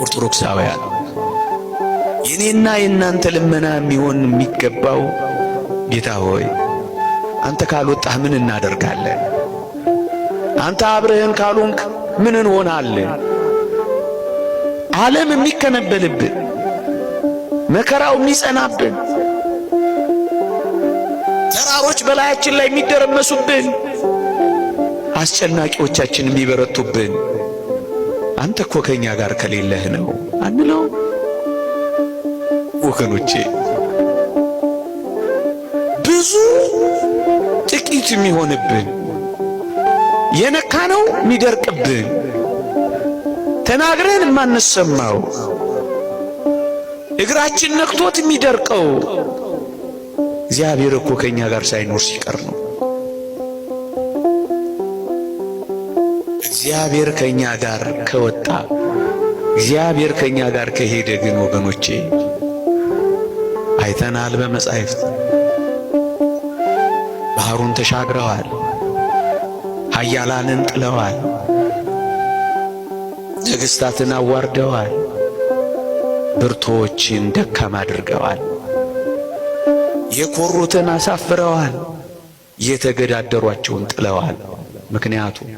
ኦርቶዶክሳውያን የኔና የናንተ ልመና የሚሆን የሚገባው ጌታ ሆይ አንተ ካልወጣህ ምን እናደርጋለን? አንተ አብረህን ካልሆንክ ምን እንሆናለን? ዓለም የሚከነበልብን መከራው የሚጸናብን ተራሮች በላያችን ላይ የሚደረመሱብን አስጨናቂዎቻችን የሚበረቱብን አንተ እኮ ከኛ ጋር ከሌለህ ነው አንለው? ወገኖቼ ብዙ ጥቂት የሚሆንብን የነካነው የሚደርቅብን ተናግረን የማንሰማው እግራችን ነክቶት የሚደርቀው እግዚአብሔር እኮ ከኛ ጋር ሳይኖር ሲቀር ነው። እግዚአብሔር ከኛ ጋር ከወጣ እግዚአብሔር ከኛ ጋር ከሄደ ግን ወገኖቼ አይተናል። በመጻሕፍት ባህሩን ተሻግረዋል፣ ኃያላንን ጥለዋል፣ ነገሥታትን አዋርደዋል፣ ብርቶችን ደካማ አድርገዋል፣ የኮሩትን አሳፍረዋል፣ የተገዳደሯቸውን ጥለዋል። ምክንያቱም